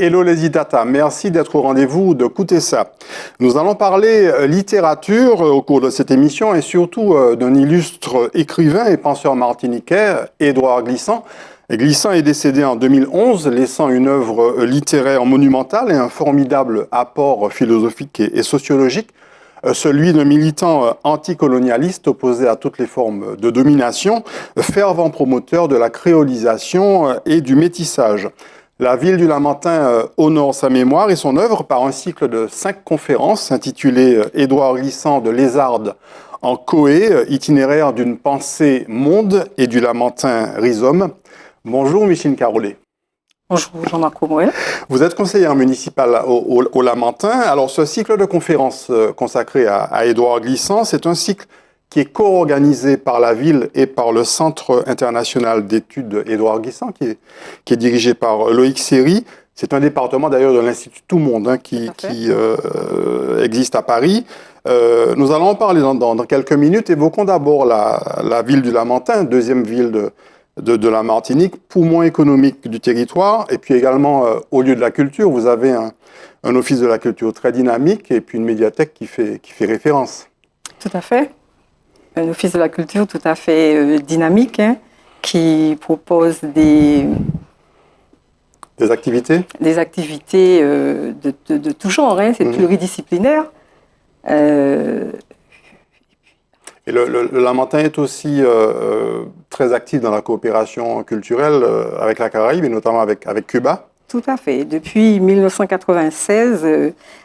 Hello les Itata, merci d'être au rendez-vous de Coûter ça. Nous allons parler littérature au cours de cette émission et surtout d'un illustre écrivain et penseur martiniquais, Édouard Glissant. Glissant est décédé en 2011, laissant une œuvre littéraire monumentale et un formidable apport philosophique et sociologique, celui d'un militant anticolonialiste opposé à toutes les formes de domination, fervent promoteur de la créolisation et du métissage. La ville du Lamentin honore sa mémoire et son œuvre par un cycle de 5 conférences intitulé Édouard Glissant de Lézardes en Coé, itinéraire d'une pensée monde et du Lamentin rhizome. Bonjour Micheline Carollet. Bonjour Jean-Marc Comouel. Vous êtes conseillère municipale au Lamentin. Alors ce cycle de conférences consacré à Édouard Glissant, c'est un cycle qui est co-organisé par la ville et par le Centre international d'études Édouard Glissant, qui est dirigé par Loïc Séry. C'est un département d'ailleurs de l'Institut Tout Monde qui existe à Paris. Nous allons en parler dans quelques minutes. Évoquons d'abord la ville du Lamentin, deuxième ville de la Martinique, poumon économique du territoire, et puis également au lieu de la culture, vous avez un office de la culture très dynamique et puis une médiathèque qui fait référence. Tout à fait. Un office de la culture tout à fait dynamique, qui propose des activités. Des activités de tout genre, c'est pluridisciplinaire. Et le Lamentin est aussi très actif dans la coopération culturelle avec la Caraïbe et notamment avec Cuba. Tout à fait. Depuis 1996,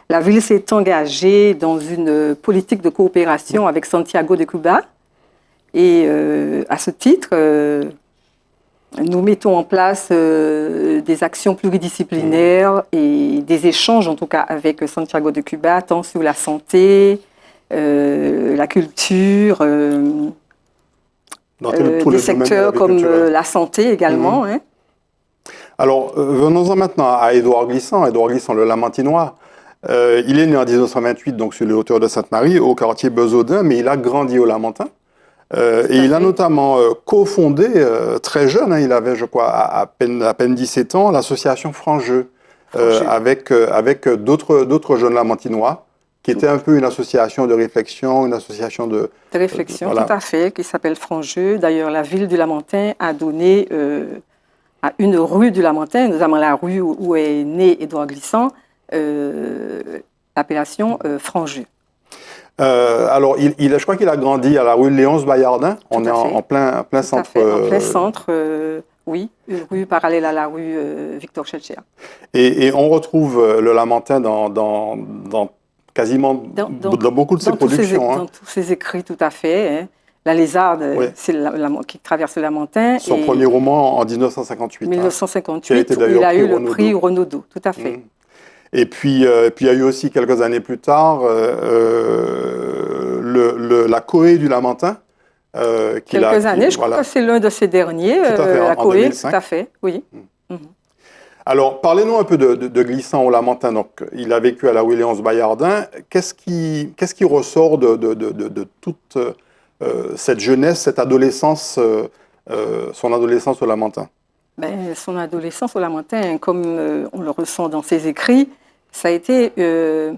la ville s'est engagée dans une politique de coopération avec Santiago de Cuba. Et à ce titre, nous mettons en place des actions pluridisciplinaires et des échanges, en tout cas, avec Santiago de Cuba, tant sur la santé, la culture, des secteurs comme la santé également. Alors, venons-en maintenant à Édouard Glissant. Édouard Glissant, le Lamentinois. Il est né en 1928, donc sur les hauteurs de Sainte-Marie, au quartier Besaudin, mais il a grandi au Lamentin. Et il a notamment cofondé, très jeune, il avait, je crois, à peine 17 ans, l'association Franc-Jeu, avec d'autres jeunes Lamentinois, qui était un peu une association de réflexion, une association de réflexion, voilà. Tout à fait, qui s'appelle Franc-Jeu. D'ailleurs, la ville du Lamentin a donné à une rue du Lamentin, notamment la rue où est né Édouard Glissant, l'appellation Franc-Jeu. Alors, je crois qu'il a grandi à la rue Léonce Bayardin. On est en plein centre. En plein centre, oui, une rue parallèle à la rue Victor Schœlcher. Et on retrouve le Lamentin dans quasiment dans beaucoup de ses productions. Dans tous ses écrits, tout à fait. La Lézarde, c'est qui traverse le Lamentin. Son premier roman en 1958. 1958, il a eu le prix Renaudot, tout à fait. Et puis, il y a eu aussi quelques années plus tard la Coé du Lamentin. Quelques années, je crois que c'est l'un de ces derniers, la Coé, 2005. Tout à fait, oui. Alors, parlez-nous un peu de Glissant au Lamentin. Donc, il a vécu à la rue Léonce Bayardin. Qu'est-ce qui ressort de toute cette jeunesse, cette adolescence, son adolescence au Lamentin? Son adolescence au Lamentin, comme on le ressent dans ses écrits, ça a été, je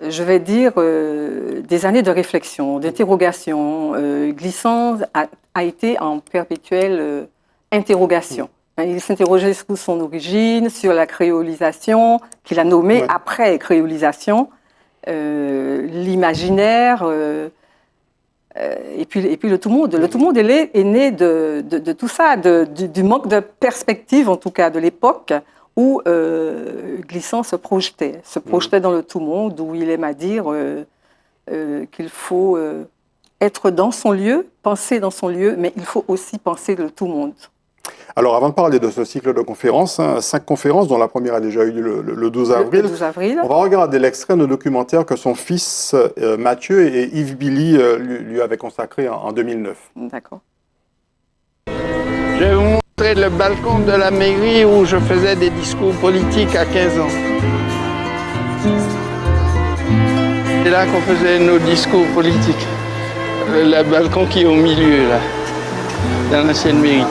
vais dire, des années de réflexion, d'interrogation. Glissant a été en perpétuelle interrogation. Il s'interrogeait sur son origine, sur la créolisation, qu'il a nommée après créolisation, l'imaginaire, et puis le tout monde. Le tout monde est né de tout ça, du manque de perspective, en tout cas de l'époque, où Glissant se projetait dans le tout monde, où il aime à dire qu'il faut être dans son lieu, penser dans son lieu, mais il faut aussi penser le tout monde. Alors, avant de parler de ce cycle de conférences, 5 conférences, dont la première a déjà eu lieu le 12 avril. Le 12 avril. On va regarder l'extrait de documentaire que son fils Mathieu et Yves Billy lui avaient consacré en 2009. D'accord. Je vais vous montrer le balcon de la mairie où je faisais des discours politiques à 15 ans. C'est là qu'on faisait nos discours politiques. Le balcon qui est au milieu, là, dans l'ancienne mairie.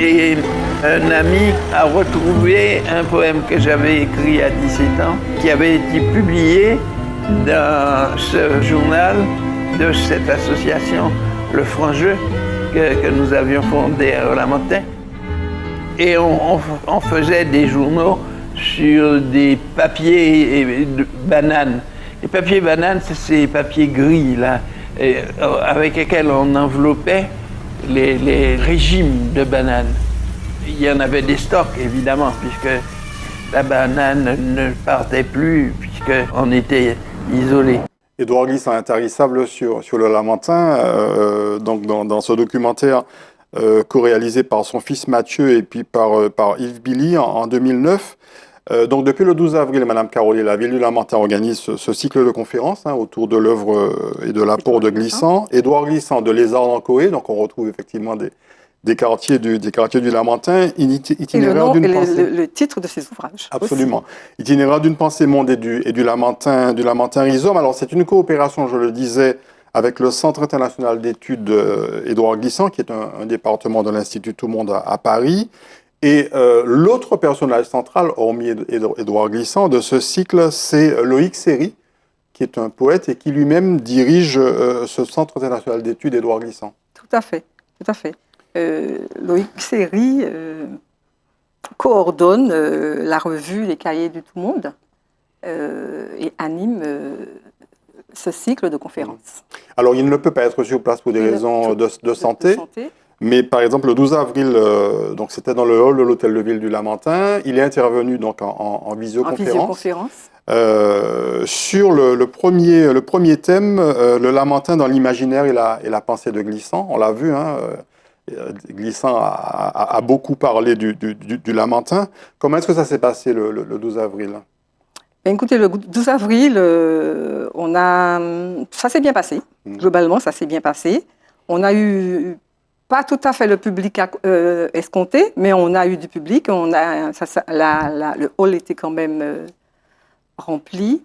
Et un ami a retrouvé un poème que j'avais écrit à 17 ans, qui avait été publié dans ce journal de cette association, Le Franc-Jeu, que nous avions fondé à Orlamentin. Et on faisait des journaux sur des papiers de bananes. Les papiers bananes, c'est ces papiers gris, là, avec lesquels on enveloppait les régimes de bananes. Il y en avait des stocks, évidemment, puisque la banane ne partait plus, puisqu'on était isolé. Édouard Glissant, intarissable sur le Lamentin, donc dans ce documentaire co-réalisé par son fils Mathieu et puis par Yves Billy en 2009. Donc depuis le 12 avril, Madame Carolier, la ville du Lamentin organise ce cycle de conférences autour de l'œuvre et de l'apport de Glissant. Édouard Glissant de Lézard en Coé, donc on retrouve effectivement des quartiers du Lamentin, itinéraire d'une pensée. Le titre de ses ouvrages. Absolument. Aussi. Itinéraire d'une pensée monde et du Lamentin Rhizome. Alors c'est une coopération, je le disais, avec le Centre international d'études Édouard Glissant, qui est un département de l'Institut Tout Monde à Paris. Et l'autre personnage central, hormis Édouard Glissant, de ce cycle, c'est Loïc Séry, qui est un poète et qui lui-même dirige ce Centre international d'études Édouard Glissant. Tout à fait, tout à fait. Loïc Séry coordonne la revue Les Cahiers du Tout Monde et anime ce cycle de conférences. Alors, il ne peut pas être sur place pour des raisons de santé. Mais par exemple, le 12 avril, donc c'était dans le hall de l'hôtel de ville du Lamentin. Il est intervenu donc en visioconférence. Sur le premier thème, le Lamentin dans l'imaginaire et la pensée de Glissant. On l'a vu, Glissant a beaucoup parlé du Lamentin. Comment est-ce que ça s'est passé le 12 avril ? Écoutez, le 12 avril, ça s'est bien passé. Globalement, ça s'est bien passé. On a eu pas tout à fait le public escompté, mais on a eu du public. Le hall était quand même rempli.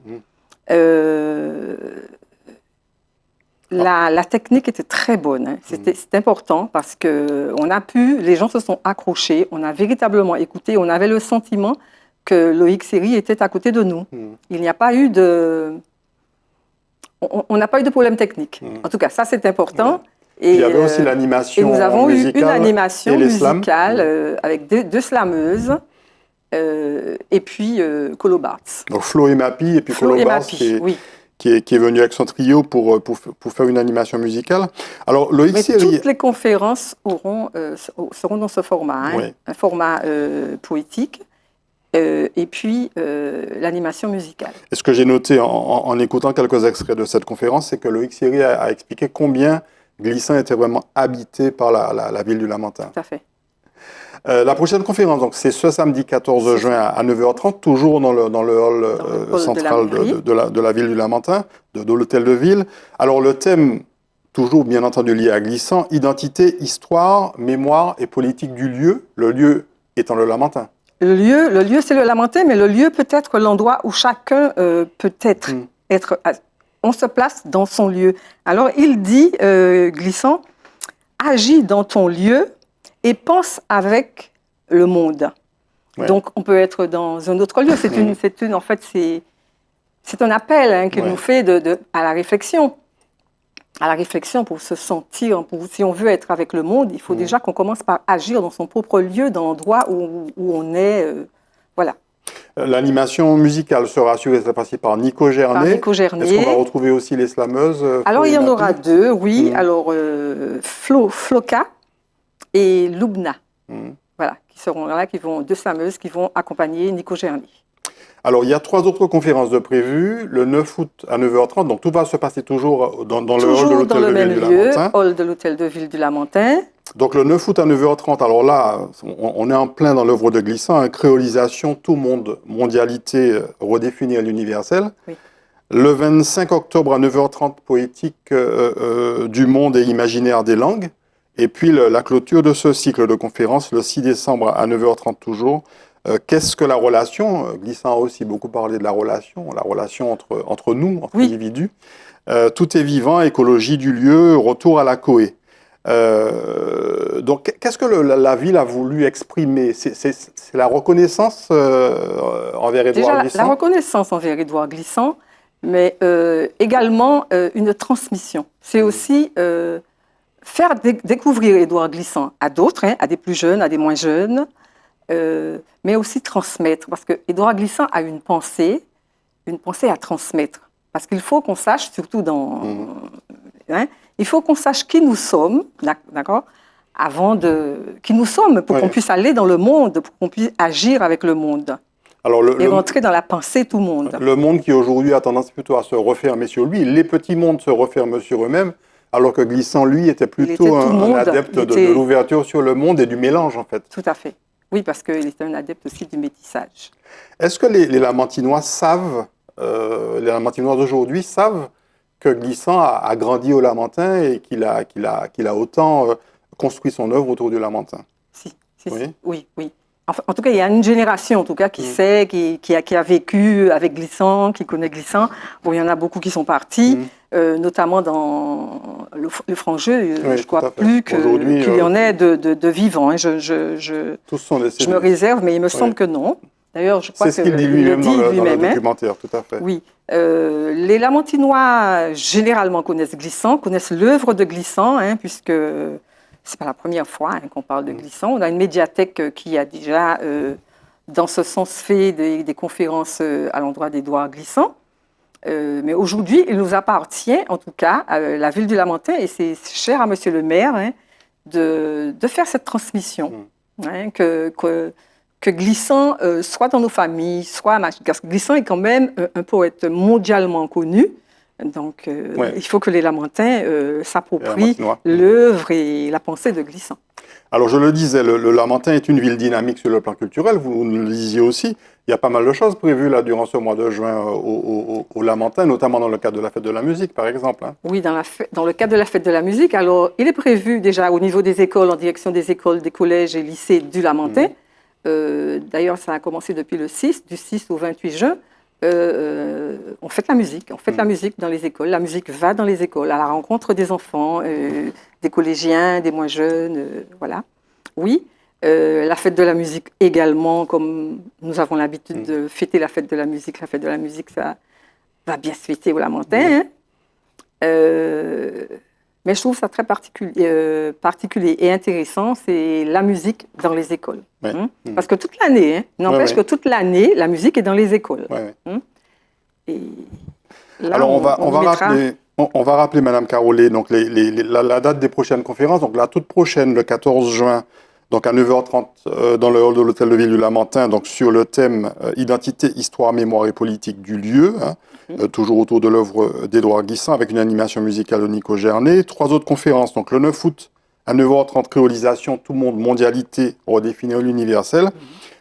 La technique était très bonne. C'est important parce que les gens se sont accrochés, on a véritablement écouté, on avait le sentiment que Loïc Séry était à côté de nous. Il n'y a pas eu on n'a pas eu de problème technique. En tout cas, ça c'est important. Et il y avait aussi l'animation musicale. Et nous avons eu une animation musicale avec deux slameuses et puis Colo Bartz. Donc Flo et Mappy et puis Colo Bartz qui est venu avec son trio pour faire une animation musicale. Alors Loïc Séry... Toutes les conférences seront dans ce format, un format poétique. Et puis l'animation musicale. Et ce que j'ai noté en écoutant quelques extraits de cette conférence, c'est que Loïc Séry a expliqué combien Glissant était vraiment habité par la ville du Lamentin. Tout à fait. La prochaine conférence, donc, c'est ce samedi 14 juin à 9h30, toujours dans le hall central de la ville du Lamentin, de l'hôtel de ville. Alors le thème, toujours bien entendu lié à Glissant, identité, histoire, mémoire et politique du lieu, le lieu étant le Lamentin. Le lieu, c'est le Lamentin, mais le lieu peut être l'endroit où chacun peut être. On se place dans son lieu. Alors, il dit, Glissant, agis dans ton lieu et pense avec le monde. Ouais. Donc, on peut être dans un autre lieu. En fait, c'est un appel qu'il nous fait à la réflexion. À la réflexion pour se sentir, si on veut être avec le monde, il faut déjà qu'on commence par agir dans son propre lieu, dans l'endroit où on est. Voilà. L'animation musicale sera assurée cette fois-ci par Nico Gernet. Est-ce qu'on va retrouver aussi les slameuses? Alors, il y en aura deux, oui. Alors, Floka et Loubna. Voilà, qui seront là, deux slameuses qui vont accompagner Nico Gernet. Alors, il y a 3 autres conférences de prévues, le 9 août à 9h30, donc tout va se passer toujours dans le hall de l'hôtel de ville du Lamentin. Hall de l'hôtel de ville du Lamentin. Donc le 9 août à 9h30, alors là, on est en plein dans l'œuvre de Glissant, créolisation, tout monde, mondialité redéfinie à l'universel. Oui. Le 25 octobre à 9h30, poétique du monde et imaginaire des langues. Et puis la clôture de ce cycle de conférences, le 6 décembre à 9h30 toujours. Qu'est-ce que la relation? Glissant a aussi beaucoup parlé de la relation entre nous, entre individus. Tout est vivant, écologie du lieu, retour à la Coé. Donc, qu'est-ce que la ville a voulu exprimer? C'est la reconnaissance envers Édouard Déjà, Glissant? la reconnaissance envers Édouard Glissant, mais également une transmission. C'est aussi faire découvrir Édouard Glissant à d'autres, hein, à des plus jeunes, à des moins jeunes, mais aussi transmettre. Parce que Édouard Glissant a une pensée à transmettre. Parce qu'il faut qu'on sache, surtout dans... Hein, il faut qu'on sache qui nous sommes, d'accord, qui nous sommes pour qu'on puisse aller dans le monde, pour qu'on puisse agir avec le monde. Alors et rentrer dans la pensée tout le monde. Le monde qui aujourd'hui a tendance plutôt à se refermer sur lui, les petits mondes se referment sur eux-mêmes, alors que Glissant, lui, était plutôt un adepte de l'ouverture sur le monde et du mélange, en fait. Tout à fait. Oui, parce qu'il était un adepte aussi du métissage. Est-ce que les Lamantinois savent, les Lamantinois d'aujourd'hui savent que Glissant a grandi au Lamentin et qu'il a autant construit son œuvre autour du Lamentin? Oui. Enfin, en tout cas, il y a une génération en tout cas qui sait, qui a vécu avec Glissant, qui connaît Glissant. Bon, il y en a beaucoup qui sont partis, notamment dans le Franc-Jeu. Je crois plus qu'il y en ait de vivants. Hein. Tous sont décédés. Je me réserve, mais il me semble que non. D'ailleurs, je crois que c'est ce qu'il dit lui-même dans le hein. documentaire, tout à fait. Oui. Les Lamantinois, généralement, connaissent Glissant, connaissent l'œuvre de Glissant, hein, puisque c'est pas la première fois hein, qu'on parle de Glissant. On a une médiathèque qui a déjà, dans ce sens, fait des conférences à l'endroit d'Édouard Glissant. Mais aujourd'hui, il nous appartient, en tout cas, à la ville du Lamentin, et c'est cher à monsieur le maire, hein, de faire cette transmission. Hein, que Glissant soit dans nos familles, parce que Glissant est quand même un poète mondialement connu. Donc, il faut que les Lamantins s'approprient l'œuvre et la pensée de Glissant. Alors, je le disais, le Lamentin est une ville dynamique sur le plan culturel. Vous le disiez aussi. Il y a pas mal de choses prévues là, durant ce mois de juin au Lamentin, notamment dans le cadre de la fête de la musique, par exemple. Hein. Oui, dans le cadre de la fête de la musique. Alors, il est prévu déjà au niveau des écoles, en direction des écoles, des collèges et lycées du Lamentin. D'ailleurs, ça a commencé depuis du 6 au 28 juin. On fait la musique, la musique dans les écoles. La musique va dans les écoles, à la rencontre des enfants, des collégiens, des moins jeunes, voilà. Oui, la fête de la musique également, comme nous avons l'habitude de fêter la fête de la musique. La fête de la musique, ça va bien se fêter au Lamentin. Mais je trouve ça très particulier et intéressant, c'est la musique dans les écoles. Parce que toute l'année, n'empêche que toute l'année, la musique est dans les écoles. Et là, alors, on va rappeler, Madame Carolé, donc la date des prochaines conférences. Donc, la toute prochaine, le 14 juin, donc à 9h30, dans le hall de l'Hôtel de Ville du Lamentin, donc sur le thème Identité, Histoire, Mémoire et Politique du lieu, toujours autour de l'œuvre d'Édouard Glissant, avec une animation musicale de Nico Gernet. 3 autres conférences, donc le 9 août, à 9h30, Créolisation, tout le monde, mondialité, redéfinir l'universel.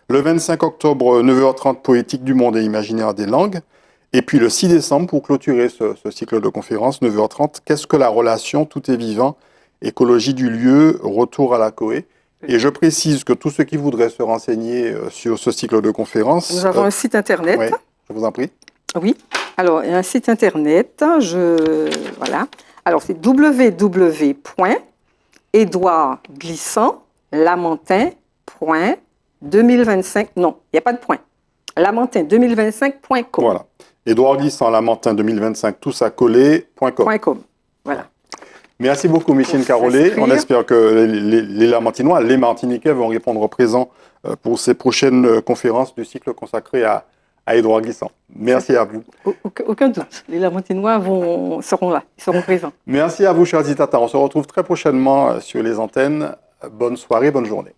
Le 25 octobre, 9h30, Poétique du monde et imaginaire des langues. Et puis le 6 décembre, pour clôturer ce cycle de conférences, 9h30, Qu'est-ce que la relation, tout est vivant, écologie du lieu, retour à la Coé. Et je précise que tous ceux qui voudraient se renseigner sur ce cycle de conférences... Nous avons un site internet. Oui, je vous en prie. Oui, alors il y a un site internet, voilà. Alors c'est www.edouardglissant-lamentin.2025, non, il n'y a pas de point, lamentin2025.com. Voilà, Édouard Glissant, Lamentin 2025, tout ça collé.com. Voilà. Merci beaucoup, Micheline Carolé. On espère que les Lamantinois, les Martiniquais vont répondre présent pour ces prochaines conférences du cycle consacré à Édouard Glissant. Merci à vous. Aucun doute. Les Lamantinois seront là, ils seront présents. Merci à vous, chers Zitata. On se retrouve très prochainement sur les antennes. Bonne soirée, bonne journée.